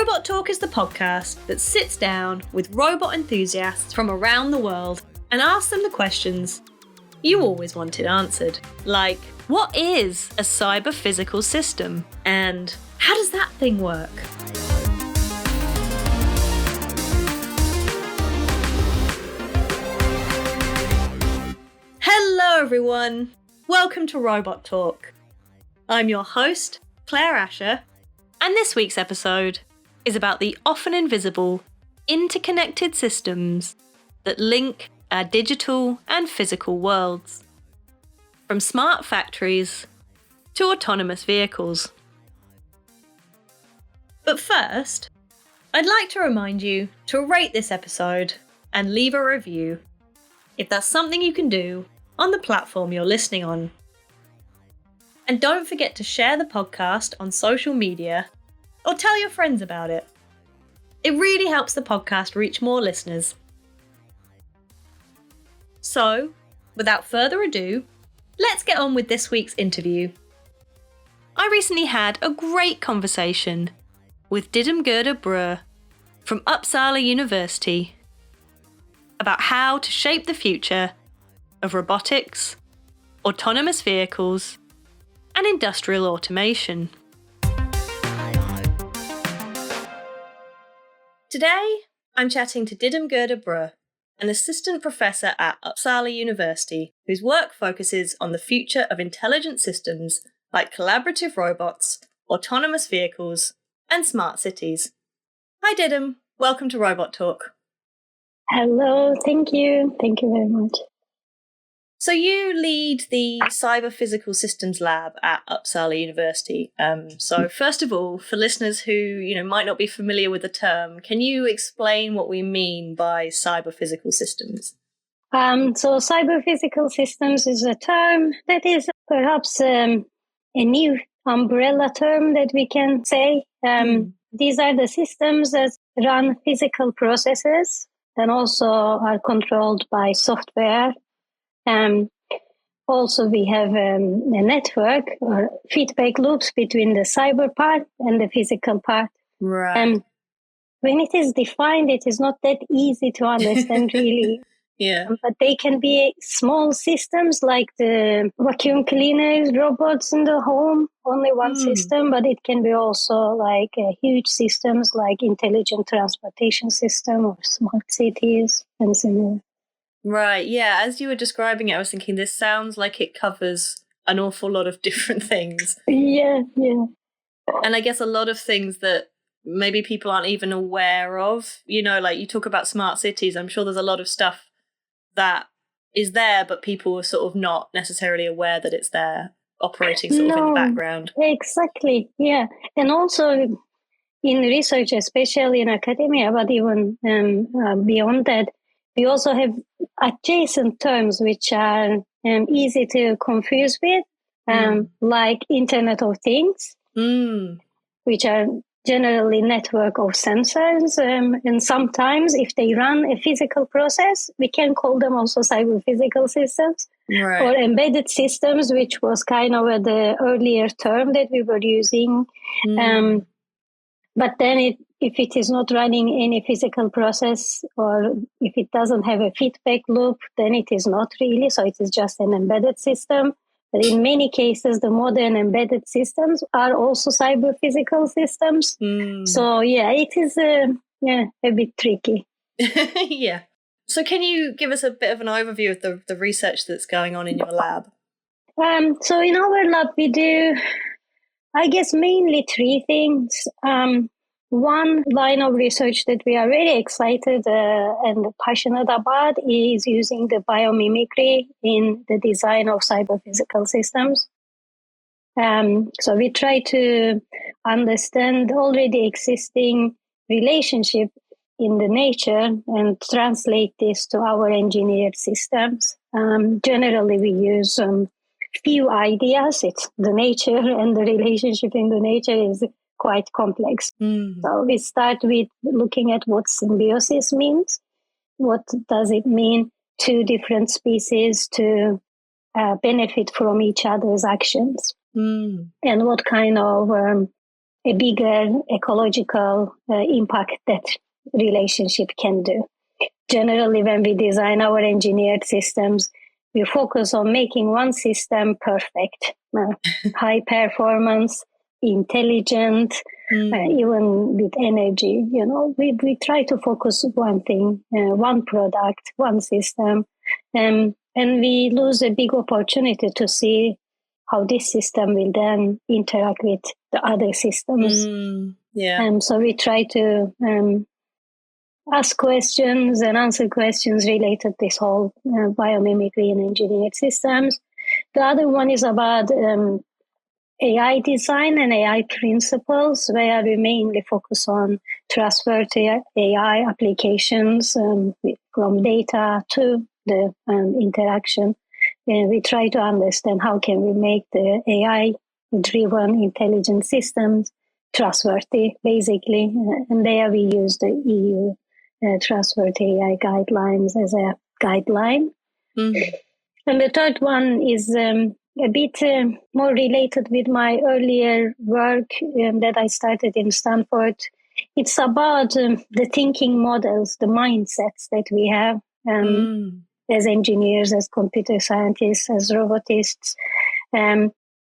Robot Talk is the podcast that sits down with robot enthusiasts from around the world and asks them the questions you always wanted answered. Like, what is a cyber-physical system? And how does that thing work? Hello everyone! Welcome to Robot Talk. I'm your host, Claire Asher, and this week's episode is about the often invisible, interconnected systems that link our digital and physical worlds. From smart factories to autonomous vehicles. But first, I'd like to remind you to rate this episode and leave a review if that's something you can do on the platform you're listening on. And don't forget to share the podcast on social media or tell your friends about it. It really helps the podcast reach more listeners. So, without further ado, let's get on with this week's interview. I recently had a great conversation with Didem Gurdur Broo from Uppsala University about how to shape the future of robotics, autonomous vehicles, and industrial automation. Today, I'm chatting to Didem Gurdur Broo, an assistant professor at Uppsala University whose work focuses on the future of intelligent systems like collaborative robots, autonomous vehicles, and smart cities. Hi Didem, welcome to Robot Talk. Hello, thank you. Thank you very much. So you lead the Cyber Physical Systems Lab at Uppsala University. So first of all, for listeners who might not be familiar with the term, can you explain what we mean by cyber physical systems? So cyber physical systems is a term that is perhaps a new umbrella term that we can say. These are the systems that run physical processes and also are controlled by software. Also, we have a network or feedback loops between the cyber part and the physical part. Right. When it is defined, it is not that easy to understand, really. Yeah. But they can be small systems like the vacuum cleaners, robots in the home, only one system, but it can be also like huge systems like intelligent transportation system or smart cities and similar. Right, yeah. As you were describing it, I was thinking this sounds like it covers an awful lot of different things. Yeah. And I guess a lot of things that maybe people aren't even aware of. Like you talk about smart cities, I'm sure there's a lot of stuff that is there, but people are sort of not necessarily aware that it's there, operating sort of in the background. Exactly, yeah. And also in research, especially in academia, but even beyond that, we also have adjacent terms which are easy to confuse with, like Internet of Things, which are generally network of sensors. And sometimes if they run a physical process, we can call them also cyber-physical systems. Right. Or embedded systems, which was kind of the earlier term that we were using. But then if it is not running any physical process or if it doesn't have a feedback loop, then it is not really. So it is just an embedded system. But in many cases, the modern embedded systems are also cyber-physical systems. So yeah, it is a bit tricky. Yeah. So can you give us a bit of an overview of the research that's going on in your lab? So in our lab, we do, I guess, mainly three things. One line of research that we are very excited and passionate about is using the biomimicry in the design of cyber-physical systems. So we try to understand already existing relationship in the nature and translate this to our engineered systems. Generally, we use few ideas. It's the nature and the relationship in the nature is quite complex. So we start with looking at what symbiosis means. What does it mean two different species to benefit from each other's actions? And what kind of a bigger ecological impact that relationship can do. Generally, when we design our engineered systems, we focus on making one system perfect, high performance, intelligent, even with energy. We try to focus one thing, one product, one system, and we lose a big opportunity to see how this system will then interact with the other systems. So we try to ask questions and answer questions related to this whole biomimicry and engineered systems. The other one is about AI design and AI principles, where we mainly focus on trustworthy AI applications from data to the interaction. And we try to understand how can we make the AI-driven intelligent systems trustworthy, basically. And there we use the EU trustworthy AI guidelines as a guideline. And the third one is a bit more related with my earlier work that I started in Stanford. It's about the thinking models, the mindsets that we have as engineers, as computer scientists, as robotists.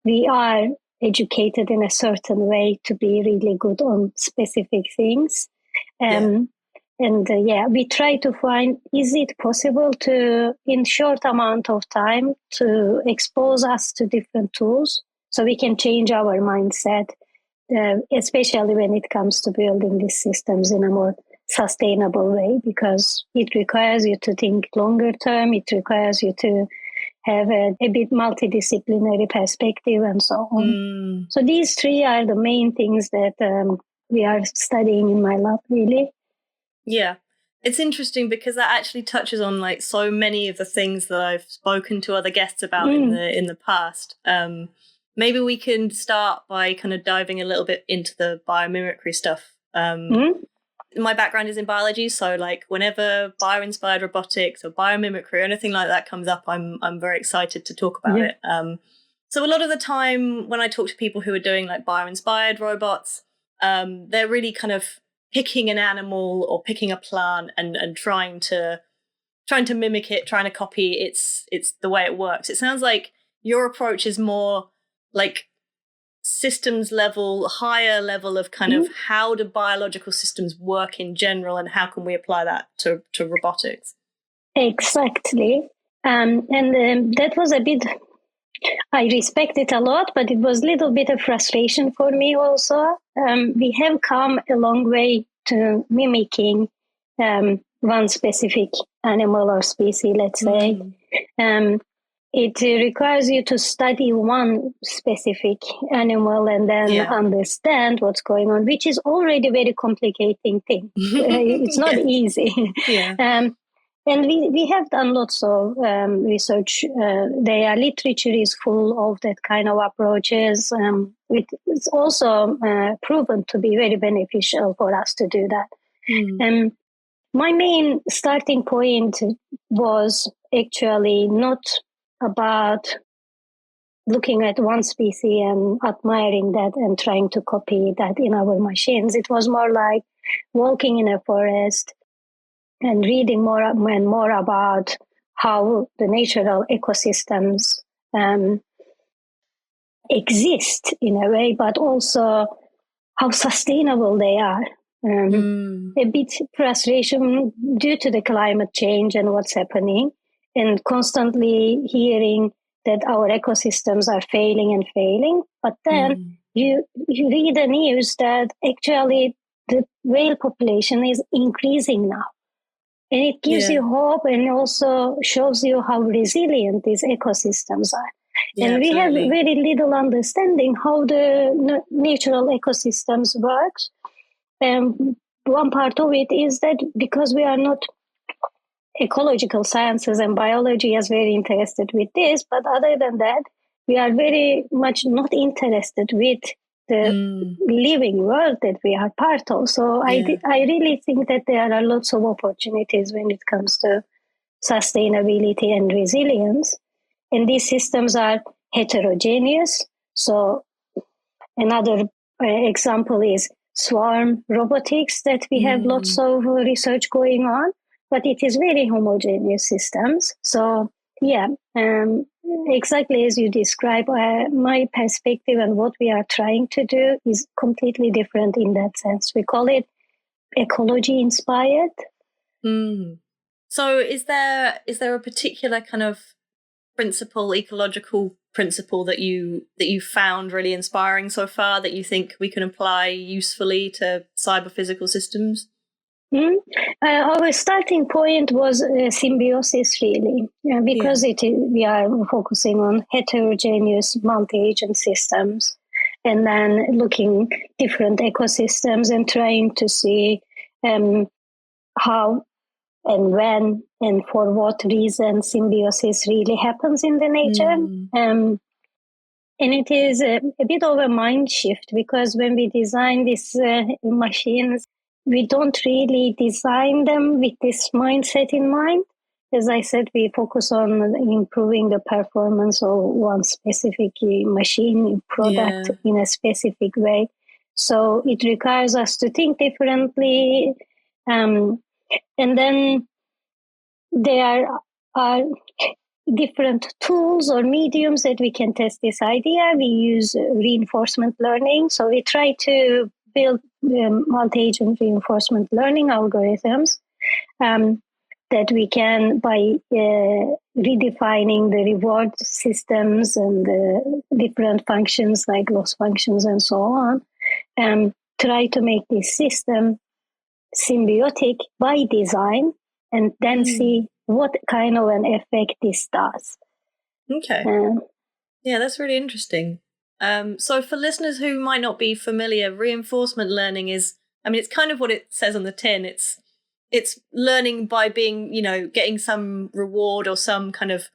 We are educated in a certain way to be really good on specific things. We try to find, is it possible to, in short amount of time, to expose us to different tools so we can change our mindset, especially when it comes to building these systems in a more sustainable way, because it requires you to think longer term, it requires you to have a bit multidisciplinary perspective and so on. So these three are the main things that we are studying in my lab, really. Yeah, it's interesting because that actually touches on like so many of the things that I've spoken to other guests about in the past. Maybe we can start by kind of diving a little bit into the biomimicry stuff. My background is in biology, so like whenever bio-inspired robotics or biomimicry or anything like that comes up, I'm very excited to talk about it. So a lot of the time when I talk to people who are doing like bio-inspired robots, they're really kind of picking an animal or picking a plant and trying to mimic it, trying to copy it's the way it works. It sounds like your approach is more like systems level, higher level of kind of how do biological systems work in general and how can we apply that to robotics? Exactly. That was a bit, I respect it a lot, but it was a little bit of frustration for me also. We have come a long way to mimicking one specific animal or species, let's say. It requires you to study one specific animal and then understand what's going on, which is already a very complicating thing. It's not easy. And we have done lots of research. Their literature is full of that kind of approaches. It's also proven to be very beneficial for us to do that. My main starting point was actually not about looking at one species and admiring that and trying to copy that in our machines. It was more like walking in a forest and reading more and more about how the natural ecosystems exist in a way, but also how sustainable they are. A bit frustration due to the climate change and what's happening, and constantly hearing that our ecosystems are failing. But then you read the news that actually the whale population is increasing now. And it gives you hope and also shows you how resilient these ecosystems are. And we have very little understanding how the natural ecosystems work. One part of it is that because we are not ecological sciences and biology is very interested with this, but other than that, we are very much not interested with the living world that we are part of. So I really think that there are lots of opportunities when it comes to sustainability and resilience. And these systems are heterogeneous. So another example is swarm robotics that we have lots of research going on, but it is very homogeneous systems. So yeah, exactly as you describe, my perspective and what we are trying to do is completely different in that sense. We call it ecology inspired. So is there a particular kind of ecological principle that you found really inspiring so far that you think we can apply usefully to cyber-physical systems? Our starting point was symbiosis, really, because we are focusing on heterogeneous multi-agent systems, and then looking different ecosystems and trying to see how and when and for what reason symbiosis really happens in the nature. And it is a bit of a mind shift, because when we design these machines, we don't really design them with this mindset in mind. As I said, we focus on improving the performance of one specific machine product in a specific way. So it requires us to think differently. And then there are different tools or mediums that we can test this idea. We use reinforcement learning. So we try to build multi-agent reinforcement learning algorithms that we can, by redefining the reward systems and the different functions like loss functions and so on, try to make this system symbiotic by design, and then see what kind of an effect this does. Okay. Yeah, that's really interesting. So for listeners who might not be familiar, reinforcement learning is, it's kind of what it says on the tin. It's learning by being, getting some reward or some kind of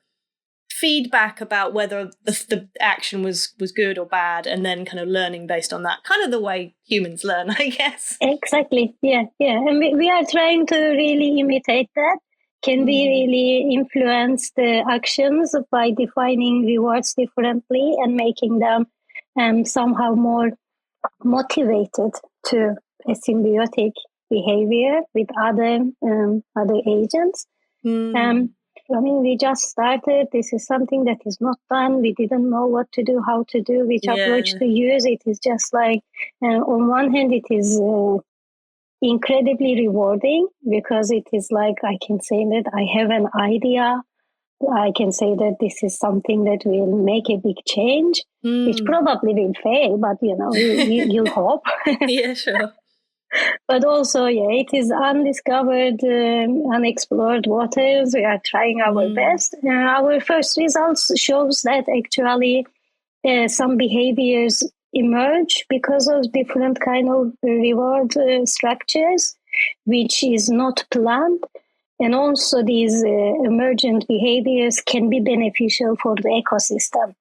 feedback about whether the action was good or bad, and then kind of learning based on that, kind of the way humans learn, I guess. Exactly. Yeah. And we are trying to really imitate that. Can we really influence the actions by defining rewards differently and making them somehow more motivated to a symbiotic behavior with other agents? We just started. This is something that is not done. We didn't know what to do, how to do, which approach to use. It is just like, on one hand, it is incredibly rewarding, because it is like, I can say that I have an idea. I can say that this is something that will make a big change, which probably will fail, but you'll hope. Yeah, sure. But also, it is undiscovered, unexplored waters. We are trying our best. Our first results shows that actually some behaviors emerge because of different kind of reward structures, which is not planned. And also these emergent behaviors can be beneficial for the ecosystem.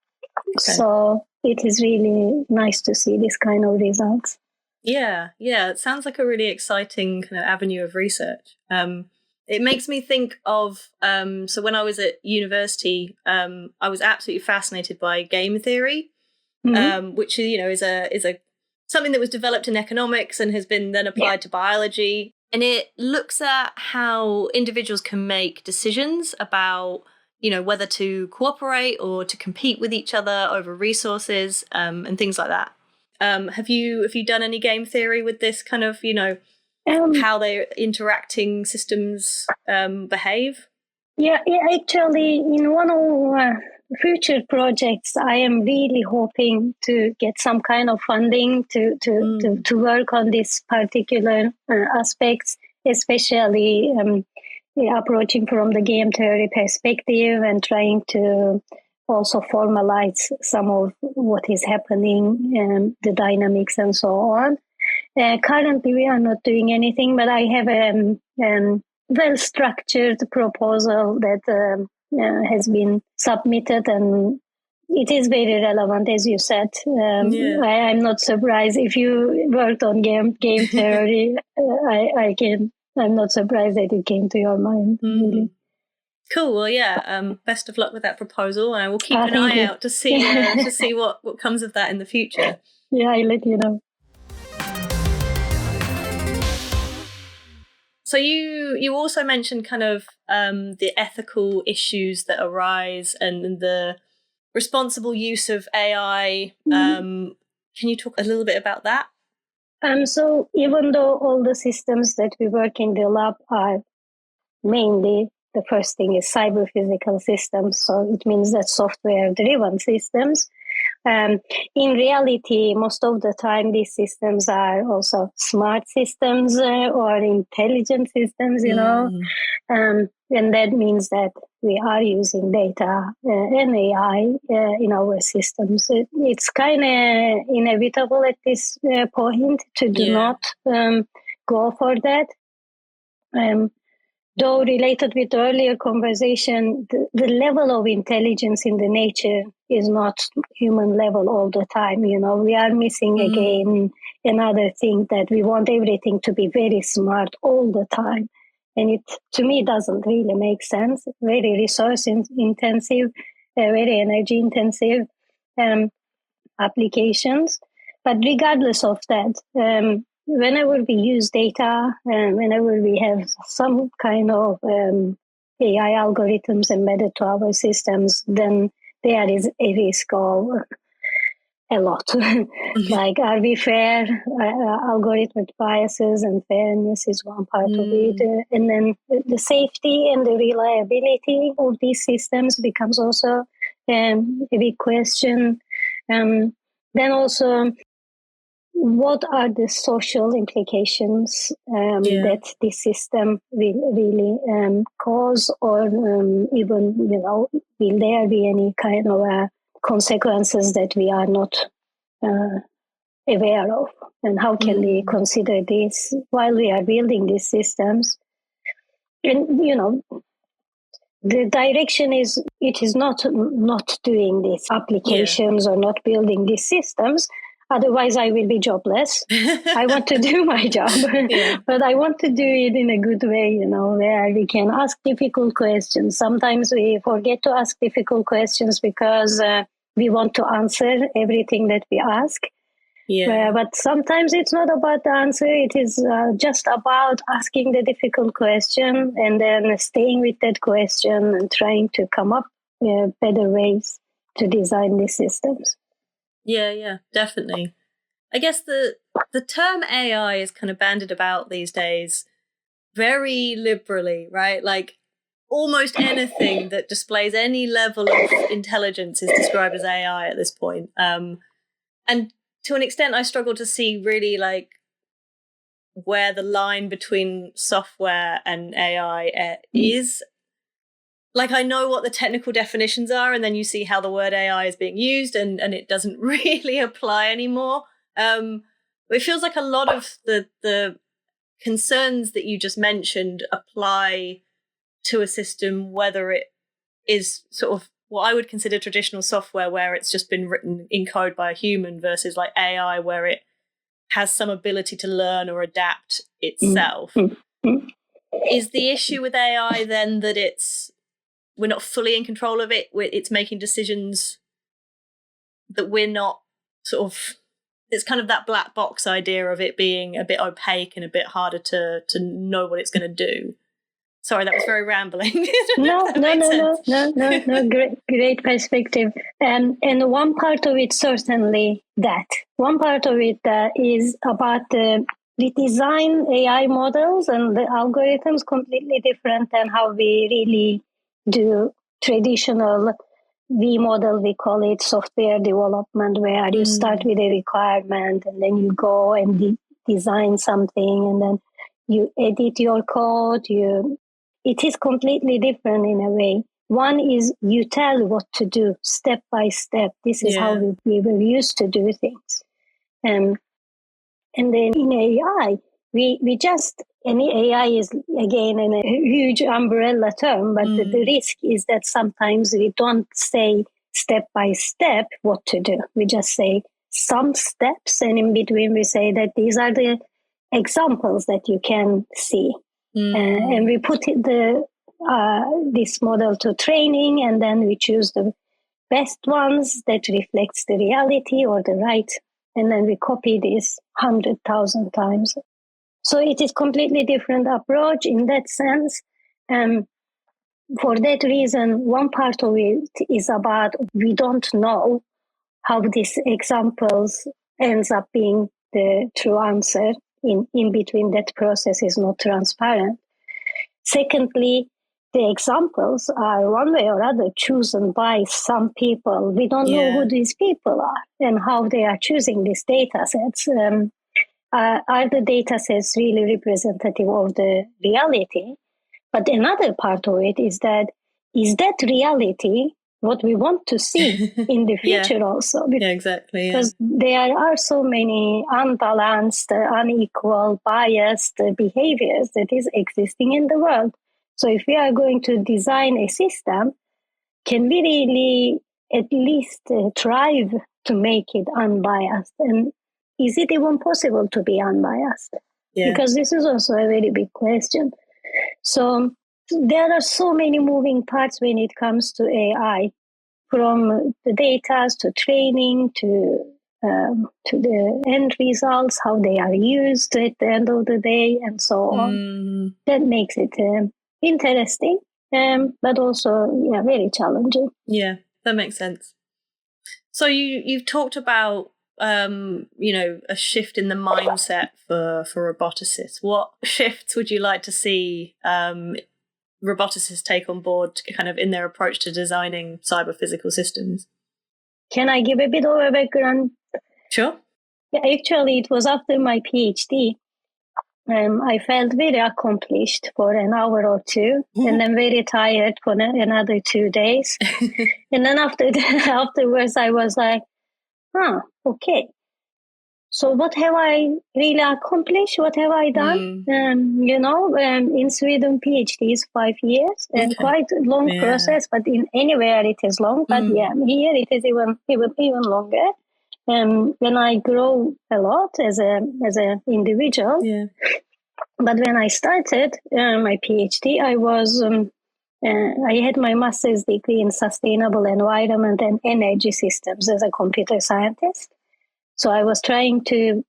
Okay. So it is really nice to see this kind of results. Yeah, it sounds like a really exciting kind of avenue of research. It makes me think of, so when I was at university, I was absolutely fascinated by game theory, which is a something that was developed in economics and has been then applied to biology. And it looks at how individuals can make decisions about, whether to cooperate or to compete with each other over resources, and things like that. Have you done any game theory with this kind of, how their interacting systems behave? Yeah, actually, in one of future projects, I am really hoping to get some kind of funding to work on these particular aspects, especially approaching from the game theory perspective and trying to also formalize some of what is happening, the dynamics and so on. Currently, we are not doing anything, but I have a well-structured proposal that has been submitted, and it is very relevant, as you said. I'm not surprised if you worked on game theory. I'm not surprised that it came to your mind. Really. Cool. Well, best of luck with that proposal, and I will keep an eye out to see what comes of that in the future. Yeah, I'll let you know. So you also mentioned kind of the ethical issues that arise and the responsible use of AI. Can you talk a little bit about that? So even though all the systems that we work in the lab are mainly, the first thing is cyber physical systems, so it means that software driven systems. In reality, most of the time, these systems are also smart systems or intelligent systems, and that means that we are using data and AI in our systems. It's kind of inevitable at this point to do not go for that. Though related with earlier conversation, the level of intelligence in the nature is not human level all the time. We are missing again another thing, that we want everything to be very smart all the time. And it, to me, doesn't really make sense. Very resource intensive, very energy intensive applications. But regardless of that, whenever we use data and whenever we have some kind of AI algorithms embedded to our systems, then there is a risk of a lot. Like, are we fair? Algorithmic biases and fairness is one part of it. And then the safety and the reliability of these systems becomes also a big question. Then also, what are the social implications that this system will really cause, or even, will there be any kind of consequences that we are not aware of? And how can we consider this while we are building these systems? And, the direction is, it is not doing these applications or not building these systems. Otherwise, I will be jobless. I want to do my job, but I want to do it in a good way, where we can ask difficult questions. Sometimes we forget to ask difficult questions because we want to answer everything that we ask. But sometimes it's not about the answer. It is just about asking the difficult question and then staying with that question and trying to come up with better ways to design these systems. Yeah, definitely. I guess the term AI is kind of bandied about these days very liberally, right? Like almost anything that displays any level of intelligence is described as AI at this point. And to an extent, I struggle to see really like where the line between software and AI is. Like, I know what the technical definitions are, and then you see how the word AI is being used, and it doesn't really apply anymore. It feels like a lot of the concerns that you just mentioned apply to a system, whether it is sort of what I would consider traditional software, where it's just been written in code by a human, versus like AI, where it has some ability to learn or adapt itself. Is the issue with AI then that we're not fully in control of it? It's making decisions that we're not sort of... It's kind of that black box idea of it being a bit opaque and a bit harder to know what it's going to do. Sorry, that was very rambling. No. Great perspective. And one part of it, certainly that. One part of it is about we design AI models and the algorithms completely different than how we really do traditional V model. We call it software development, where you start with a requirement and then you go and design something and then you edit your code. It is completely different in a way. One is you tell what to do step by step. This is how we were used to do things. And then in AI, we just, any AI is again a huge umbrella term, but the risk is that sometimes we don't say step by step what to do. We just say some steps, and in between we say that these are the examples that you can see. And we put this model to training, and then we choose the best ones that reflects the reality or the right, and then we copy this 100,000 times. So it is completely different approach in that sense. For that reason, one part of it is about we don't know how these examples ends up being the true answer. In between, that process is not transparent. Secondly, the examples are one way or other chosen by some people. We don't know who these people are and how they are choosing these data sets. Are the data sets really representative of the reality? But another part of it is that reality what we want to see in the future also? Yeah, exactly. Because there are so many unbalanced, unequal, biased behaviors that is existing in the world. So if we are going to design a system, can we really at least strive to make it unbiased? And is it even possible to be unbiased? Yeah. Because this is also a very big question. So there are so many moving parts when it comes to AI, from the data to training to the end results, how they are used at the end of the day, and so on. That makes it interesting, but also very challenging. Yeah, that makes sense. So you've talked about a shift in the mindset for roboticists. What shifts would you like to see roboticists take on board kind of in their approach to designing cyber physical systems? Can I give a bit of a background? Sure. Yeah, actually, it was after my PhD. I felt very accomplished for an hour or two, and then very tired for another 2 days. And then afterwards, I was like, okay. So what have I really accomplished? What have I done? In Sweden, PhD is 5 years, and quite a long process, but in anywhere it is long. But here it is even longer. When I grow a lot as an individual. Yeah. But when I started my PhD, I had my master's degree in sustainable environment and energy systems as a computer scientist. So I was trying to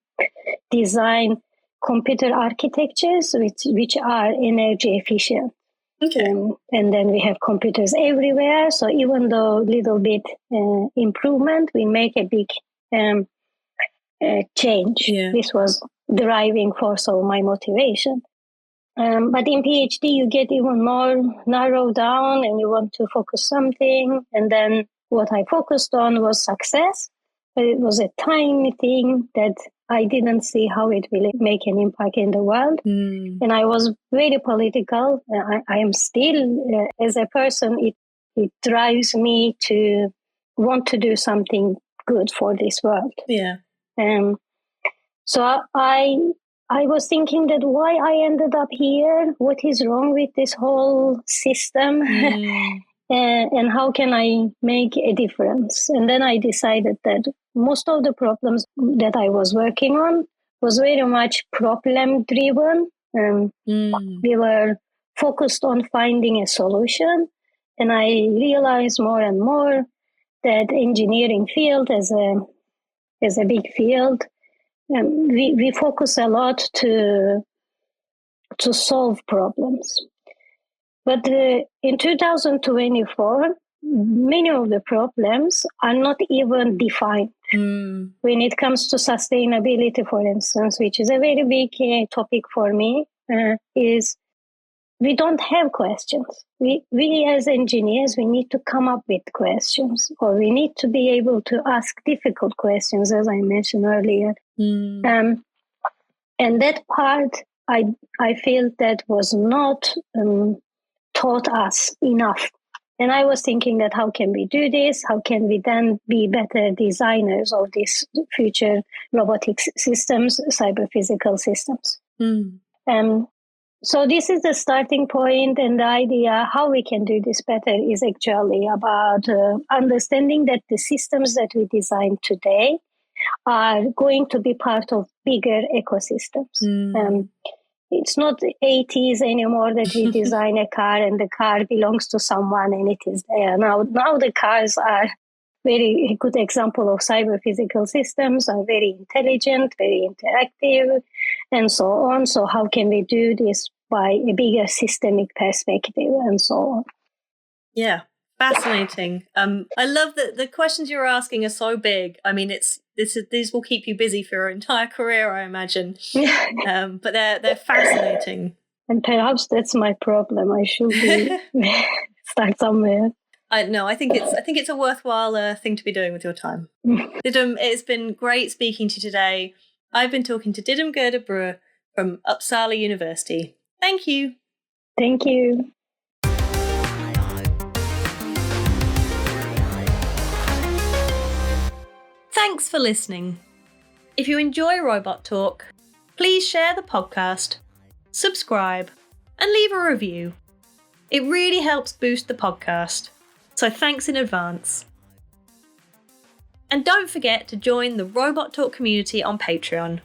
design computer architectures which are energy efficient. Okay. And then we have computers everywhere. So even though little bit improvement, we make a big change. Yeah. This was the driving force of my motivation. But in PhD, you get even more narrowed down and you want to focus something. And then what I focused on was success. But it was a tiny thing that I didn't see how it will make an impact in the world. And I was very political. I am still, as a person, it drives me to want to do something good for this world. Yeah. So I was thinking that why I ended up here, what is wrong with this whole system, and how can I make a difference? And then I decided that most of the problems that I was working on was very much problem driven. We were focused on finding a solution, and I realized more and more that engineering field as a big field, we focus a lot to solve problems. But in 2024, many of the problems are not even defined. When it comes to sustainability, for instance, which is a very big topic for me, is we don't have questions. We as engineers, we need to come up with questions, or we need to be able to ask difficult questions, as I mentioned earlier. And that part, I feel that was not taught us enough. And I was thinking that how can we do this? How can we then be better designers of these future robotics systems, cyber physical systems? So this is the starting point, and the idea how we can do this better is actually about understanding that the systems that we design today are going to be part of bigger ecosystems. It's not the 80s anymore that we design a car and the car belongs to someone and it is there. Now the cars are very good example of cyber physical systems, are very intelligent, very interactive, and so on. So how can we do this by a bigger systemic perspective and so on? Yeah, fascinating. I love that the questions you're asking are so big. I mean, these will keep you busy for your entire career, I imagine. But they're fascinating. And perhaps that's my problem. I should be stuck somewhere. I think it's a worthwhile thing to be doing with your time. Didem, it's been great speaking to you today. I've been talking to Didem Gurdur Broo from Uppsala University. Thank you. Thank you. Thanks for listening. If you enjoy Robot Talk, please share the podcast, subscribe, and leave a review. It really helps boost the podcast, so thanks in advance. And don't forget to join the Robot Talk community on Patreon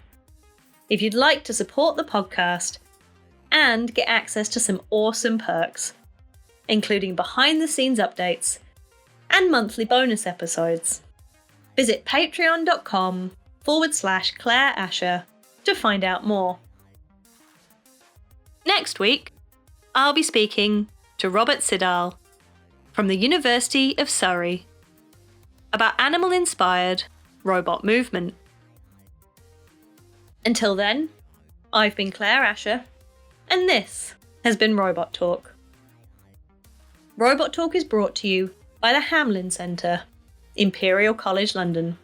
if you'd like to support the podcast and get access to some awesome perks, including behind-the-scenes updates and monthly bonus episodes. Visit patreon.com/Claire Asher to find out more. Next week, I'll be speaking to Robert Siddall from the University of Surrey about animal-inspired robot movement. Until then, I've been Claire Asher, and this has been Robot Talk. Robot Talk is brought to you by the Hamlin Centre, Imperial College London.